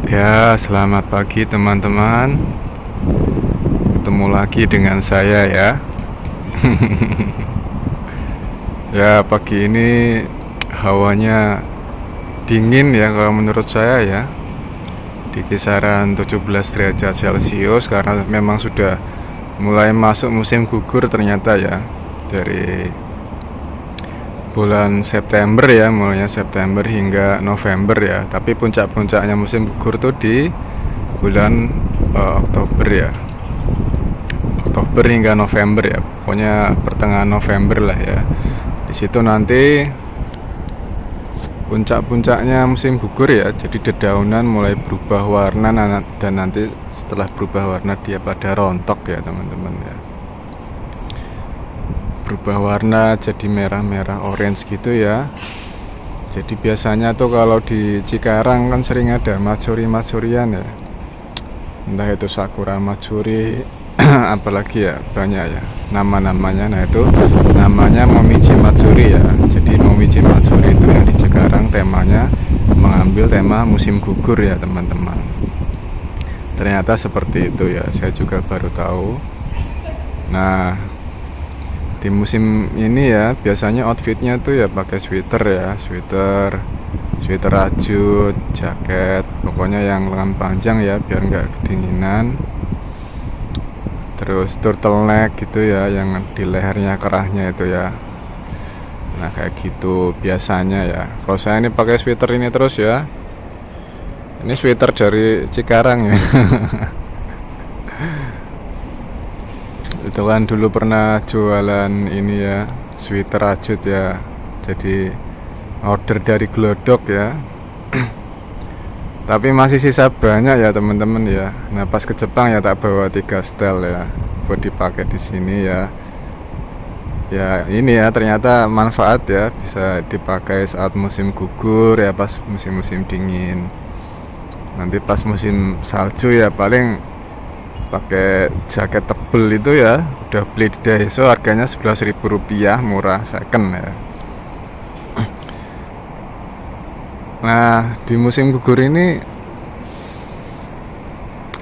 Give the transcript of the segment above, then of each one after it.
Ya, selamat pagi teman-teman. Ketemu lagi dengan saya ya. Ya, pagi ini hawanya dingin ya kalau menurut saya ya. Di kisaran 17 derajat Celcius karena memang sudah mulai masuk musim gugur ternyata ya. Dari bulan September ya, mulainya September hingga November ya. Tapi puncak-puncaknya musim gugur tuh di bulan Oktober ya. Oktober hingga November ya, pokoknya pertengahan November lah ya. Di situ nanti puncak-puncaknya musim gugur ya, jadi dedaunan mulai berubah warna dan nanti setelah berubah warna dia pada rontok ya teman-teman ya. Berubah warna jadi merah-merah orange gitu ya. Jadi biasanya tuh kalau di Cikarang kan sering ada matsuri-matsurian ya. Entah itu sakura matsuri apalagi ya banyak ya nama-namanya. Nah itu namanya Momiji Matsuri ya. Jadi Momiji Matsuri itu yang di Cikarang temanya mengambil tema musim gugur ya teman-teman. Ternyata seperti itu ya, saya juga baru tahu. Nah di musim ini ya biasanya outfitnya tuh ya pakai sweater ya, sweater rajut, jaket, pokoknya yang lengan panjang ya biar nggak kedinginan. Terus turtleneck gitu ya, yang di lehernya kerahnya itu ya. Nah kayak gitu biasanya ya. Kalau saya ini pakai sweater ini terus ya. Ini sweater dari Cikarang ya. Itu kan dulu pernah jualan ini ya, sweater rajut ya. Jadi order dari Glodok ya. Tapi masih sisa banyak ya teman-teman ya. Nah pas ke Jepang ya tak bawa 3 setel ya buat dipakai di sini ya. Ya ini ya ternyata manfaat ya, bisa dipakai saat musim gugur ya, pas musim-musim dingin. Nanti pas musim salju ya paling pakai jaket tebel itu ya. Udah beli di Daiso harganya Rp11.000, murah, second ya. Nah di musim gugur ini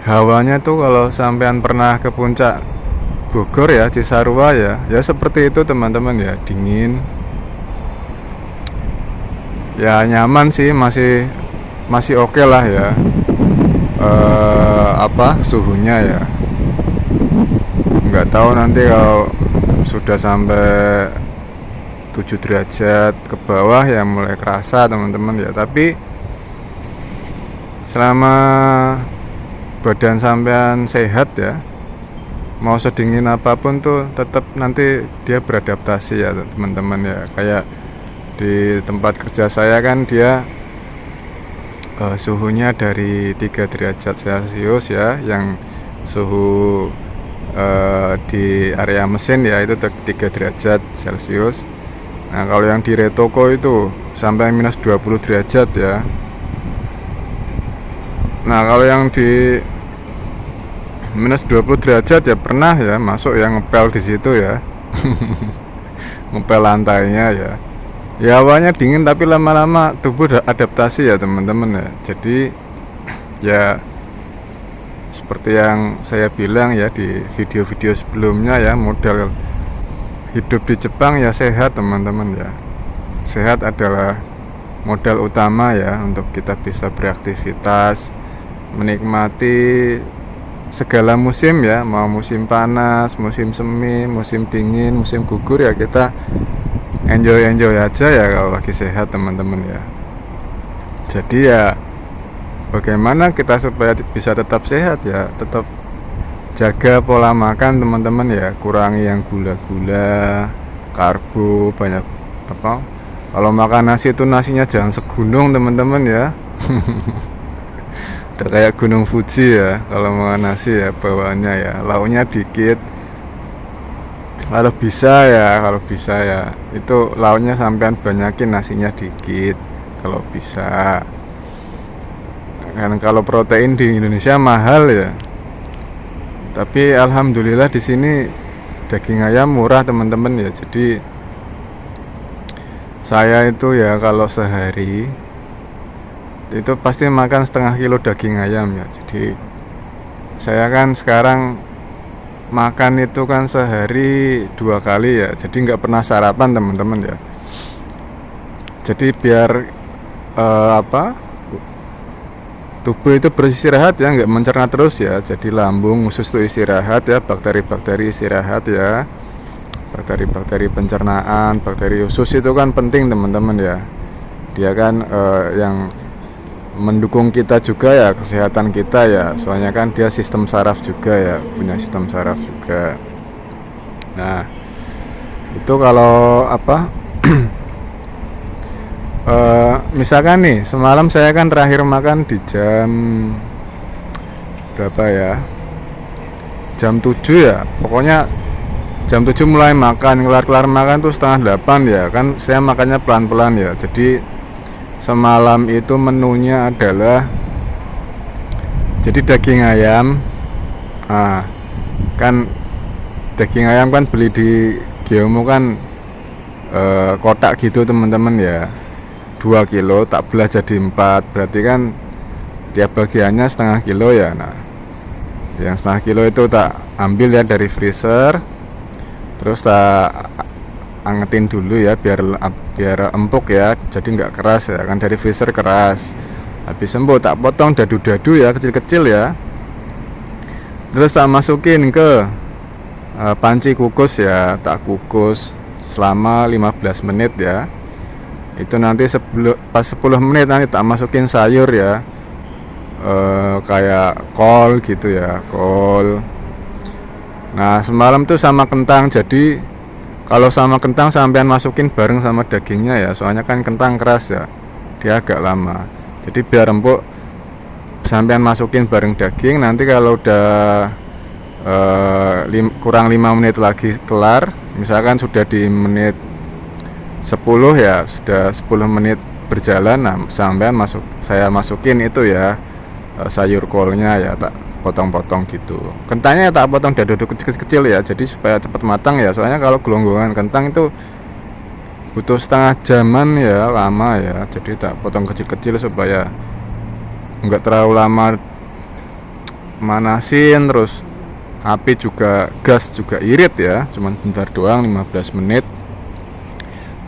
hawanya tuh kalau sampean pernah ke puncak Bogor ya, Cisarua ya, ya seperti itu teman-teman ya, dingin. Ya nyaman sih, masih oke lah ya. Suhunya ya. Nggak tahu nanti kalau sudah sampai 7 derajat ke bawah ya mulai kerasa teman-teman ya. Tapi selama badan sampean sehat ya, mau sedingin apapun tuh tetap nanti dia beradaptasi ya teman-teman ya. Kayak di tempat kerja saya kan dia suhunya dari 3 derajat Celcius ya, yang suhu di area mesin ya itu 3 derajat Celcius. Nah kalau yang di Retoko itu sampai minus 20 derajat ya. Nah kalau yang di minus 20 derajat ya pernah ya masuk yang ngepel di situ ya. Ngepel lantainya ya. Ya awalnya dingin tapi lama-lama tubuh adaptasi ya teman-teman ya. Jadi ya seperti yang saya bilang ya di video-video sebelumnya ya, modal hidup di Jepang ya sehat teman-teman ya. Sehat adalah modal utama ya untuk kita bisa beraktivitas, menikmati segala musim ya, mau musim panas, musim semi, musim dingin, musim gugur ya kita enjoy aja ya kalau lagi sehat teman-teman ya. Jadi ya bagaimana kita supaya bisa tetap sehat ya, tetap jaga pola makan teman-teman ya, kurangi yang gula-gula, karbo banyak apa. Kalau makan nasi itu nasinya jangan segunung teman-teman ya. Udah kayak gunung Fuji ya kalau makan nasi ya, bawaannya ya lauknya dikit. Kalau bisa ya itu lauknya sampean banyakin, nasinya dikit kalau bisa. Kan kalau protein di Indonesia mahal ya, tapi alhamdulillah di sini daging ayam murah teman-teman ya. Jadi saya itu ya kalau sehari itu pasti makan setengah kilo daging ayam ya. Jadi saya kan sekarang makan itu kan sehari 2 kali ya, jadi nggak pernah sarapan teman-teman ya. Jadi biar tubuh itu beristirahat ya, nggak mencerna terus ya. Jadi lambung, usus itu istirahat ya, bakteri-bakteri istirahat ya, bakteri-bakteri pencernaan, bakteri usus itu kan penting teman-teman ya. Dia kan yang mendukung kita juga ya, kesehatan kita ya. Soalnya kan dia sistem saraf juga ya, punya sistem saraf juga. Nah, itu kalau misalkan nih semalam saya kan terakhir makan di jam berapa ya, jam 7 ya, pokoknya jam 7 mulai makan, kelar makan tuh setengah 8 ya. Kan saya makannya pelan-pelan ya. Jadi semalam itu menunya adalah jadi daging ayam. Kan daging ayam kan beli di Geomo kan kotak gitu teman-teman ya, 2 kilo tak belah jadi 4, berarti kan tiap bagiannya setengah kilo ya. Nah, yang setengah kilo itu tak ambil ya dari freezer, terus tak angetin dulu ya biar empuk ya, jadi nggak keras ya, kan dari freezer keras. Habis sembuh tak potong dadu-dadu ya, kecil-kecil ya, terus tak masukin ke panci kukus ya, tak kukus selama 15 menit ya. Itu nanti pas 10 menit nanti tak masukin sayur ya, kayak kol gitu ya, kol. Nah semalam tuh sama kentang. Jadi kalau sama kentang sampean masukin bareng sama dagingnya ya, soalnya kan kentang keras ya, dia agak lama. Jadi biar empuk sampean masukin bareng daging. Nanti kalau udah kurang 5 menit lagi kelar, misalkan sudah di menit 10 ya, sudah 10 menit berjalan. Nah sampean saya masukin itu ya, sayur kolnya ya, tak potong-potong gitu. Kentangnya tak potong dadu kecil-kecil ya, jadi supaya cepat matang ya. Soalnya kalau gelonggongan kentang itu butuh setengah jaman ya, lama ya. Jadi tak potong kecil-kecil supaya enggak terlalu lama manasin, terus api juga, gas juga irit ya. Cuman bentar doang, 15 menit.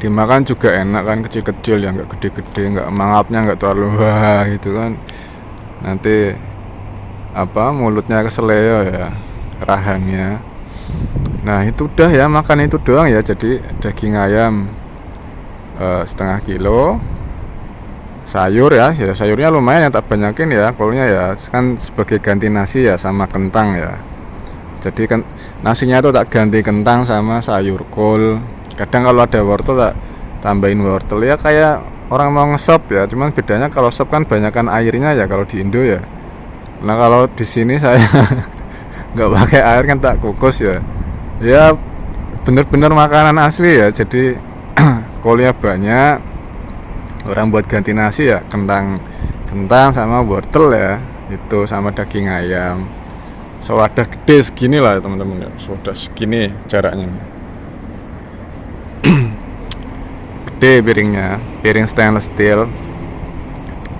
Dimakan juga enak kan, kecil-kecil ya, nggak gede-gede, nggak mangapnya nggak terlalu wah gitu kan. Nanti mulutnya keseleo ya, rahangnya. Nah itu udah ya, makan itu doang ya. Jadi daging ayam setengah kilo, sayur ya, sayurnya lumayan ya, tak banyakin ya, kolnya ya kan sebagai ganti nasi ya, sama kentang ya. Jadi kan nasinya tuh tak ganti kentang sama sayur kol. Kadang kalau ada wortel tak tambahin wortel ya, kayak orang mau ngesop ya. Cuman bedanya kalau sop kan banyakan airnya ya kalau di Indo ya. Nah kalau di sini saya nggak pakai air kan, tak kukus ya. Ya bener-bener makanan asli ya. Jadi kolnya banyak. Orang buat ganti nasi ya kentang sama wortel ya, itu sama daging ayam. Sewadah gede segini lah teman-teman ya, sewadah segini jaraknya. Gede piringnya, piring stainless steel.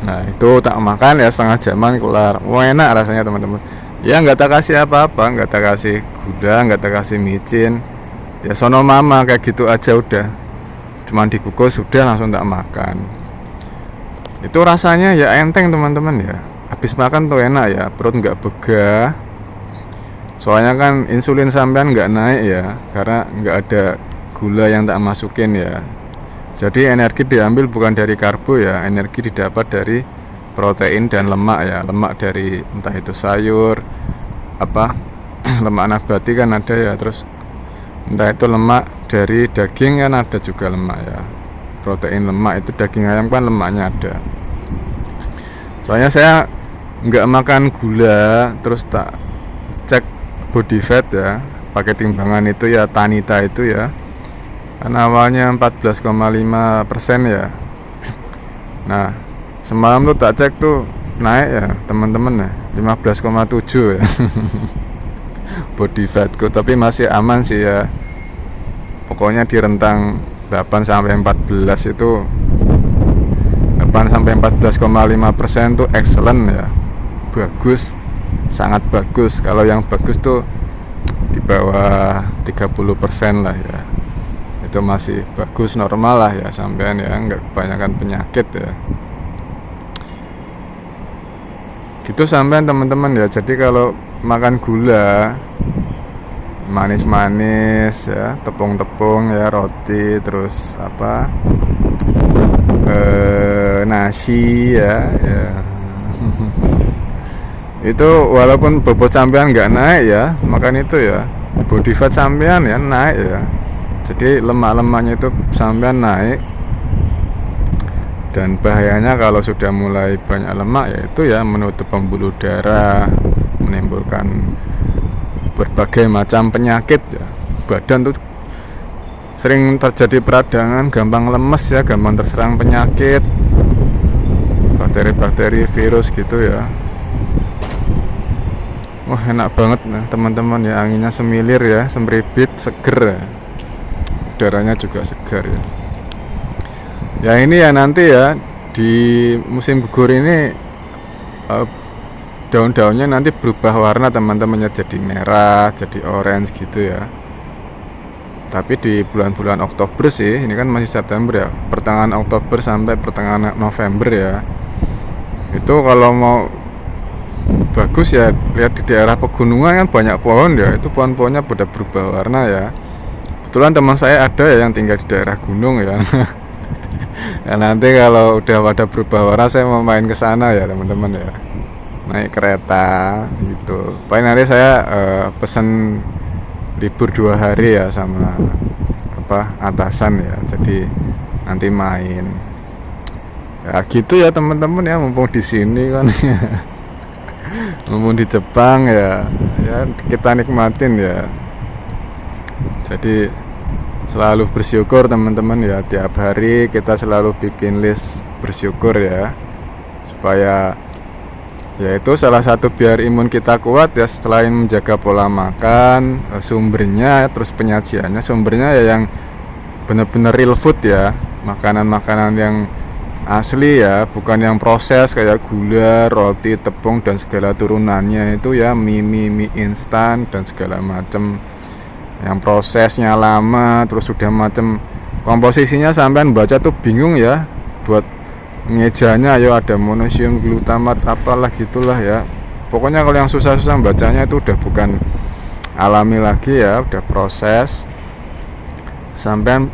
Nah itu tak makan ya, setengah jaman kelar. Wah enak rasanya teman-teman ya, nggak tak kasih apa-apa, nggak tak kasih gula, nggak tak kasih micin ya, sono mama kayak gitu aja udah. Cuman dikukus sudah langsung tak makan. Itu rasanya ya enteng teman-teman ya, habis makan tuh enak ya, perut nggak begah. Soalnya kan insulin sampean nggak naik ya, karena nggak ada gula yang tak masukin ya. Jadi energi diambil bukan dari karbo ya, energi didapat dari protein dan lemak ya. Lemak dari entah itu sayur, lemak nabati kan ada ya, terus entah itu lemak dari daging kan ada juga lemak ya. Protein lemak itu daging ayam kan lemaknya ada. Soalnya saya nggak makan gula, terus tak cek body fat ya, pakai timbangan itu ya, Tanita itu ya. Kan awalnya 14,5% ya. Nah semalam tuh tak cek tuh naik ya teman-teman ya, 15,7 ya body fatku, tapi masih aman sih ya. Pokoknya di rentang 8 sampai 14 itu 8 8 sampai 14,5% tuh excellent ya, bagus, sangat bagus. Kalau yang bagus tuh di bawah 30% lah ya, itu masih bagus, normal lah ya sampean ya, nggak kebanyakan penyakit ya gitu sampean teman-teman ya. Jadi kalau makan gula manis-manis ya, tepung-tepung ya, roti, terus apa nasi ya, ya. Itu walaupun bobot sampean nggak naik ya, makan itu ya, body fat sampean ya naik ya. Jadi lemak-lemaknya itu sampean naik. Dan bahayanya kalau sudah mulai banyak lemak, yaitu ya menutup pembuluh darah, menimbulkan berbagai macam penyakit ya. Badan tuh sering terjadi peradangan, gampang lemes ya, gampang terserang penyakit, bakteri-bakteri, virus gitu ya. Wah, enak banget nah, teman-teman ya, anginnya semilir ya, semribit, seger ya. Udaranya juga segar ya. Ya ini ya nanti ya di musim gugur ini daun-daunnya nanti berubah warna teman-temannya, jadi merah, jadi orange gitu ya. Tapi di bulan-bulan Oktober sih, ini kan masih September ya, pertengahan Oktober sampai pertengahan November ya. Itu kalau mau bagus ya, lihat di daerah pegunungan kan banyak pohon ya, itu pohon-pohonnya pada berubah warna ya. Kebetulan teman saya ada ya yang tinggal di daerah gunung ya. Ya nanti kalau udah pada berubah warna saya mau main ke sana ya teman-teman ya, naik kereta gitu. Paling nanti saya pesan libur 2 hari ya sama apa atasan ya, jadi nanti main ya gitu ya teman-teman ya, mumpung di sini kan mumpung di Jepang ya, ya kita nikmatin ya. Jadi selalu bersyukur teman-teman ya, tiap hari kita selalu bikin list bersyukur ya, supaya ya itu salah satu biar imun kita kuat ya. Selain menjaga pola makan, sumbernya, terus penyajiannya, sumbernya ya yang benar-benar real food ya, makanan-makanan yang asli ya, bukan yang proses kayak gula, roti, tepung dan segala turunannya itu ya, mie instan dan segala macam yang prosesnya lama, terus sudah macam komposisinya sampean baca tuh bingung ya, buat ngejanya ayo ada monosodium glutamat apalah gitulah ya. Pokoknya kalau yang susah-susah bacanya itu udah bukan alami lagi ya, udah proses. Sampean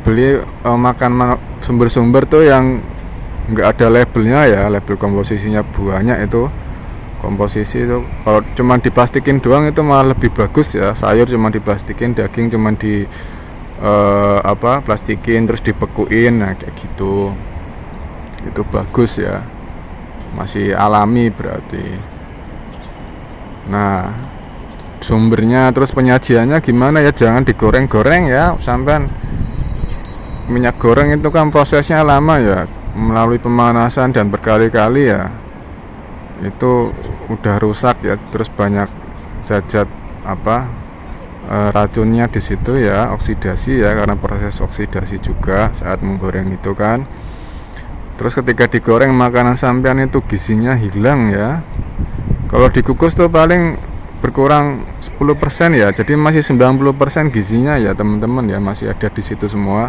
beli makan sumber-sumber tuh yang nggak ada labelnya ya, label komposisinya banyak itu. Komposisi itu kalau cuma diplastikin doang itu malah lebih bagus ya. Sayur cuma diplastikin, daging cuma di plastikin terus dibekuin, nah kayak gitu. Itu bagus ya, masih alami berarti. Nah sumbernya terus penyajiannya gimana ya, jangan digoreng-goreng ya sampean. Minyak goreng itu kan prosesnya lama ya, melalui pemanasan dan berkali-kali ya, itu udah rusak ya, terus banyak zat-zat racunnya di situ ya, oksidasi ya, karena proses oksidasi juga saat menggoreng itu kan. Terus ketika digoreng makanan sampean itu gizinya hilang ya. Kalau dikukus tuh paling berkurang 10% ya, jadi masih 90% gizinya ya teman-teman ya, masih ada di situ semua.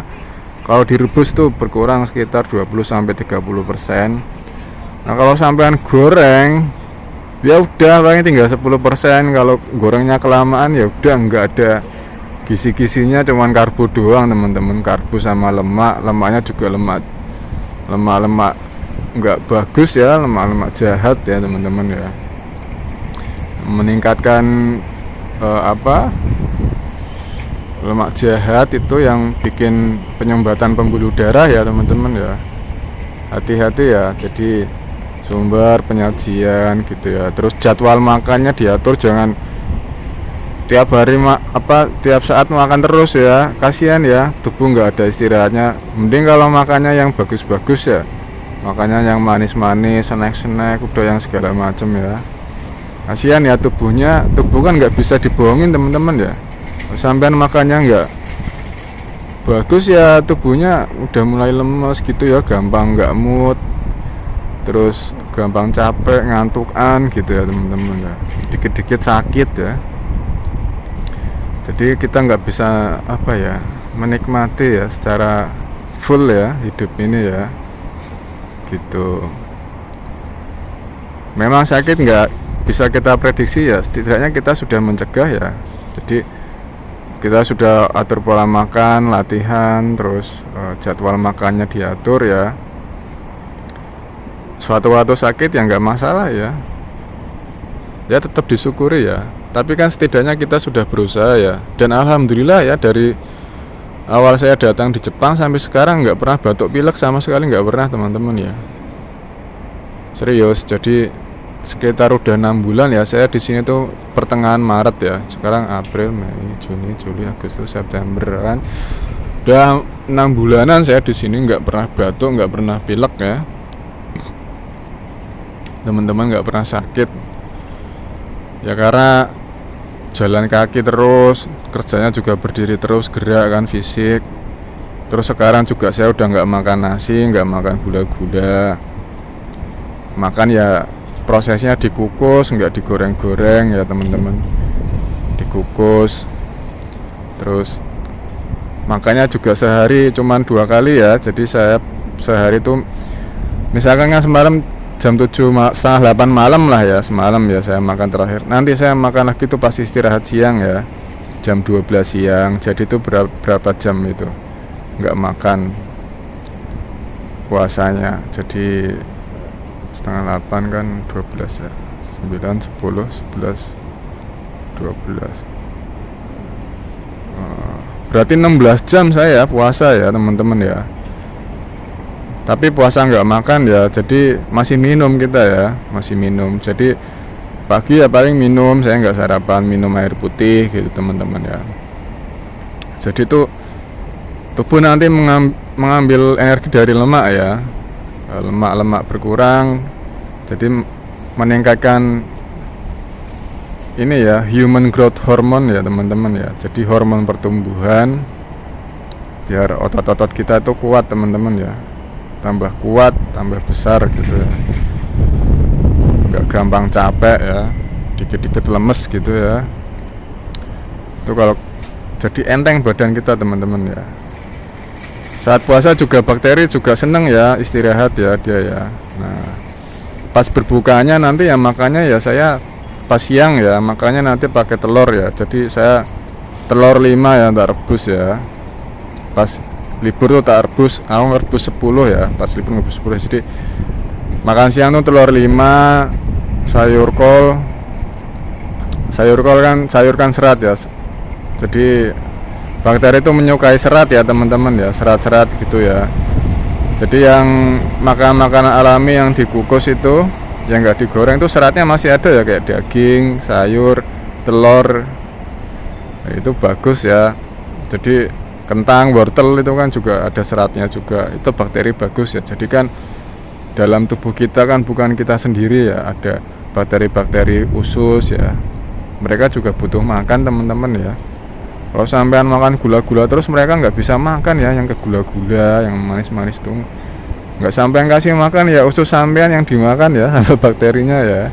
Kalau direbus tuh berkurang sekitar 20-30%. Nah kalau sampean goreng ya udah paling tinggal 10%. Kalau gorengnya kelamaan ya udah nggak ada gizi-gizinya, cuman karbo doang teman-teman, karbo sama lemak. Lemaknya juga lemak nggak bagus ya, lemak jahat ya teman-teman ya, meningkatkan lemak jahat itu yang bikin penyumbatan pembuluh darah ya teman-teman ya. Hati-hati ya, jadi sumber penyajian gitu ya, terus jadwal makannya diatur, jangan tiap hari tiap saat makan terus ya, kasihan ya, tubuh nggak ada istirahatnya. Mending kalau makannya yang bagus-bagus ya, makannya yang manis-manis, snack-snack, udah yang segala macam ya. Kasihan ya tubuh kan nggak bisa dibohongin teman-teman ya. Sampean makannya bagus ya, tubuhnya udah mulai lemes gitu ya, gampang nggak mood, terus gampang capek, ngantukan gitu ya teman-teman ya, dikit-dikit sakit ya. Jadi kita nggak bisa apa ya, menikmati ya secara full ya hidup ini ya, gitu. Memang sakit nggak bisa kita prediksi ya, setidaknya kita sudah mencegah ya. Jadi kita sudah atur pola makan, latihan, terus jadwal makannya diatur ya. Suatu waktu sakit ya nggak masalah ya, ya tetap disyukuri ya. Tapi kan setidaknya kita sudah berusaha ya. Dan alhamdulillah ya, dari awal saya datang di Jepang sampai sekarang nggak pernah batuk pilek sama sekali, nggak pernah teman-teman ya. Serius. Jadi sekitar udah 6 bulan ya saya di sini tuh, pertengahan Maret ya, sekarang April, Mei, Juni, Juli, Agustus, September kan, udah 6 bulanan saya di sini nggak pernah batuk, nggak pernah pilek ya teman-teman, nggak pernah sakit ya, karena jalan kaki terus, kerjanya juga berdiri terus, gerak kan, fisik. Terus sekarang juga saya udah nggak makan nasi, nggak makan gula-gula, makan ya prosesnya dikukus, nggak digoreng-goreng ya teman-teman, dikukus. Terus makanya juga sehari cuman 2 kali ya. Jadi saya sehari itu misalkan kan semalam jam 7:30 malam lah ya, semalam ya saya makan terakhir. Nanti saya makan lagi tuh pas istirahat siang ya, jam 12 siang. Jadi itu berapa jam itu nggak makan puasanya. Jadi setengah 8 kan 12 ya, 9, 10, 11, 12, berarti 16 jam saya puasa ya teman-teman ya. Tapi puasa nggak makan ya, jadi masih minum kita ya, masih minum. Jadi pagi ya paling minum, saya nggak sarapan, minum air putih gitu teman-teman ya. Jadi tuh tubuh nanti mengambil energi dari lemak ya, lemak-lemak berkurang, jadi meningkatkan ini ya, human growth hormone ya teman-teman ya. Jadi hormon pertumbuhan biar otot-otot kita itu kuat teman-teman ya, tambah kuat, tambah besar gitu ya, nggak gampang capek ya, dikit-dikit lemes gitu ya. Itu kalau jadi enteng badan kita teman-teman ya. Saat puasa juga bakteri juga seneng ya istirahat ya dia ya. Nah, pas berbukanya nanti ya makannya ya saya pas siang ya, makanya nanti pakai telur ya. Jadi saya telur 5 ya tak rebus ya. Pas libur tuh tak rebus, aku rebus 10 ya, pas libur rebus 10. Jadi makan siang tuh telur 5, sayur kol. Sayur kol kan sayur kan serat ya. Jadi bakteri itu menyukai serat ya teman-teman ya, serat-serat gitu ya. Jadi yang makan makanan alami yang dikukus itu, yang nggak digoreng itu seratnya masih ada ya, kayak daging, sayur, telur. Nah, itu bagus ya. Jadi kentang, wortel itu kan juga ada seratnya juga. Itu bakteri bagus ya. Jadi kan dalam tubuh kita kan bukan kita sendiri ya, ada bakteri-bakteri usus ya. Mereka juga butuh makan teman-teman ya. Kalau sampean makan gula-gula terus, mereka nggak bisa makan ya, yang ke gula-gula, yang manis-manis tuh nggak sampean kasih makan ya, usus sampean yang dimakan ya sama bakterinya ya.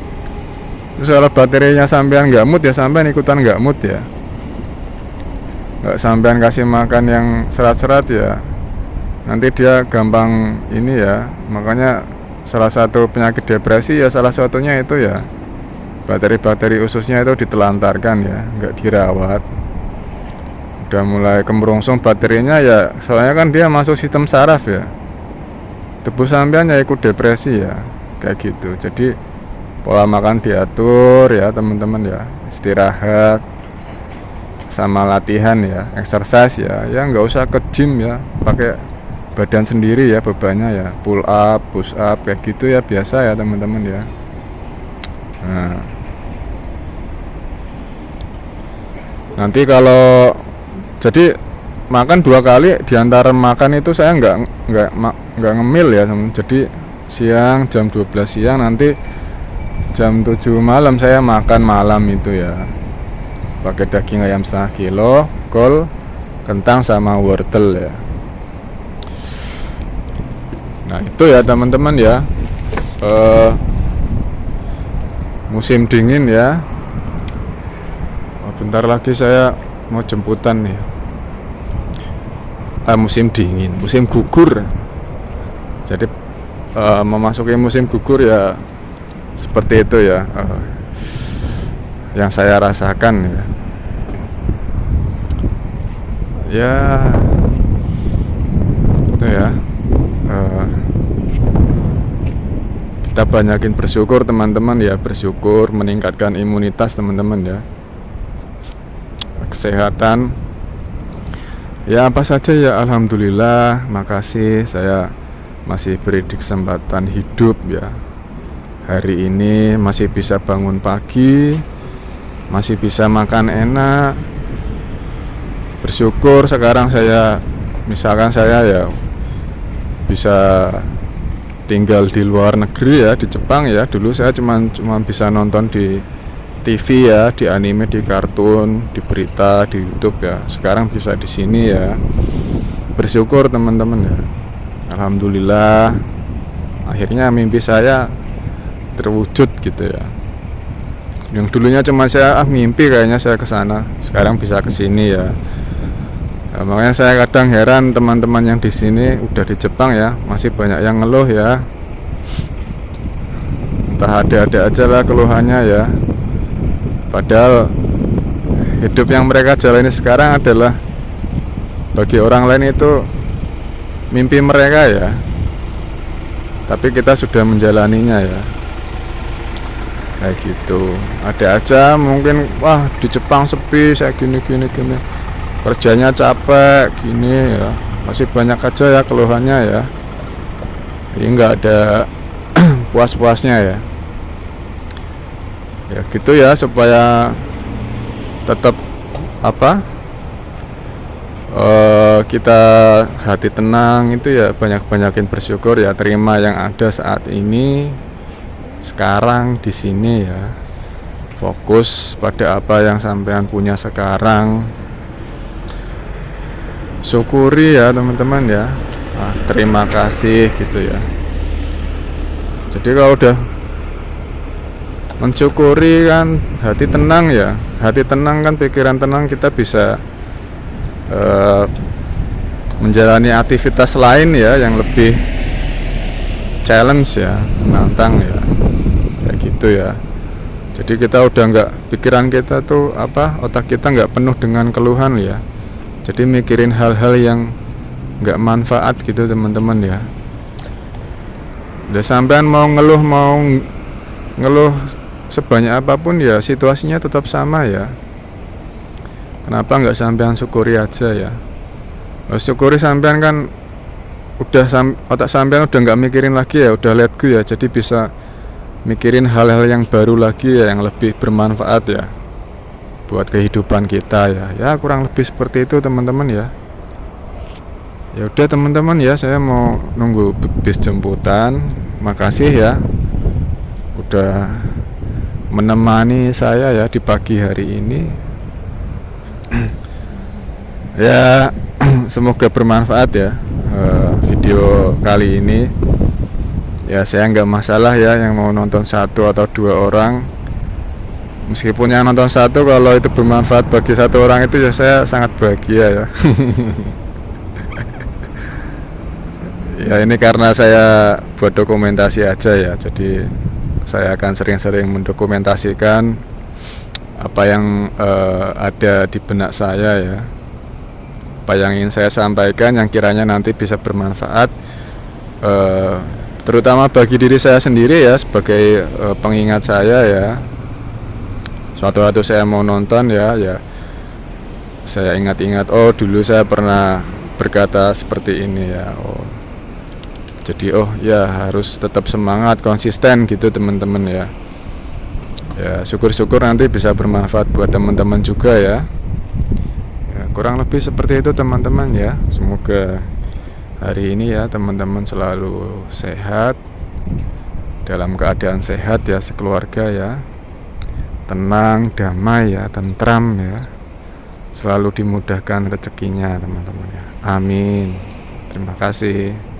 Terus kalau bakterinya sampean nggak mood ya, sampean ikutan nggak mood ya. Nggak sampean kasih makan yang serat-serat ya, nanti dia gampang ini ya. Makanya salah satu penyakit depresi ya, salah satunya itu ya, bakteri-bakteri ususnya itu ditelantarkan ya, nggak dirawat. Udah mulai kemerongsong baterinya ya, soalnya kan dia masuk sistem saraf ya, tubuh sampean ya ikut depresi ya, kayak gitu. Jadi pola makan diatur ya teman-teman ya, istirahat sama latihan ya, exercise ya, ya nggak usah ke gym ya, pakai badan sendiri ya bebannya ya, pull up, push up kayak gitu ya, biasa ya teman-teman ya. Nah, nanti kalau jadi makan 2 kali, diantara makan itu saya nggak ngemil ya. Jadi siang jam 12 siang, nanti jam 7 malam saya makan malam itu ya, pakai daging ayam setengah kilo, kol, kentang sama wortel ya. Nah itu ya teman-teman ya, musim dingin ya. Bentar lagi saya mau jemputan nih. Musim dingin, musim gugur. Jadi memasuki musim gugur ya, seperti itu ya, yang saya rasakan ya. Ya itu ya, kita banyakin bersyukur teman-teman ya, bersyukur meningkatkan imunitas teman-teman ya, kesehatan ya, apa saja ya, alhamdulillah, makasih saya masih beri kesempatan hidup ya. Hari ini masih bisa bangun pagi, masih bisa makan enak. Bersyukur sekarang misalkan saya ya bisa tinggal di luar negeri ya, di Jepang ya. Dulu saya cuma bisa nonton di TV ya, di anime, di kartun, di berita, di YouTube ya. Sekarang bisa di sini ya. Bersyukur teman-teman ya. Alhamdulillah, akhirnya mimpi saya terwujud gitu ya. Yang dulunya cuma saya mimpi kayaknya saya ke sana, sekarang bisa ke sini ya. Nah, makanya saya kadang heran teman-teman yang di sini udah di Jepang ya, masih banyak yang ngeluh ya. Entah ada-ada aja lah keluhannya ya. Padahal hidup yang mereka jalani sekarang adalah bagi orang lain itu mimpi mereka ya. Tapi kita sudah menjalaninya ya. Kayak gitu. Ada aja mungkin, wah di Jepang sepi, saya gini. Kerjanya capek gini ya. Masih banyak aja ya keluhannya ya. Jadi nggak ada puas-puasnya ya. Ya gitu ya, supaya tetap kita hati tenang itu ya, banyakin bersyukur ya, terima yang ada saat ini sekarang di sini ya. Fokus pada apa yang sampean punya sekarang. Syukuri ya teman-teman ya. Terima kasih gitu ya. Jadi kalau udah mensyukuri kan hati tenang ya. Hati tenang kan, pikiran tenang, kita bisa menjalani aktivitas lain ya yang lebih challenge ya, menantang ya, kayak gitu ya. Jadi kita udah nggak, pikiran kita tuh otak kita nggak penuh dengan keluhan ya. Jadi mikirin hal-hal yang nggak manfaat gitu teman-teman ya. Udah sampean mau ngeluh sebanyak apapun ya, situasinya tetap sama ya. Kenapa nggak sampean syukuri aja ya? Syukuri sampean kan udah otak sampean udah nggak mikirin lagi ya, udah let go ya. Jadi bisa mikirin hal-hal yang baru lagi ya, yang lebih bermanfaat ya buat kehidupan kita ya. Ya kurang lebih seperti itu teman-teman ya. Ya udah teman-teman ya, saya mau nunggu bis jemputan. Makasih ya udah menemani saya ya di pagi hari ini. Ya semoga bermanfaat ya video kali ini. Ya saya nggak masalah ya yang mau nonton 1 atau 2 orang. Meskipun yang nonton 1, kalau itu bermanfaat bagi 1 orang itu ya saya sangat bahagia ya. Ya ini karena saya buat dokumentasi aja ya. Jadi saya akan sering-sering mendokumentasikan apa yang ada di benak saya ya, apa yang ingin saya sampaikan yang kiranya nanti bisa bermanfaat, terutama bagi diri saya sendiri ya, sebagai pengingat saya ya. Suatu waktu saya mau nonton ya saya ingat-ingat, oh dulu saya pernah berkata seperti ini ya. Jadi ya harus tetap semangat, konsisten gitu teman-teman ya. Ya syukur-syukur nanti bisa bermanfaat buat teman-teman juga ya. Ya kurang lebih seperti itu teman-teman ya. Semoga hari ini ya teman-teman selalu sehat, dalam keadaan sehat ya, sekeluarga ya, tenang, damai ya, tentram ya, selalu dimudahkan rezekinya teman-teman ya. Amin. Terima kasih.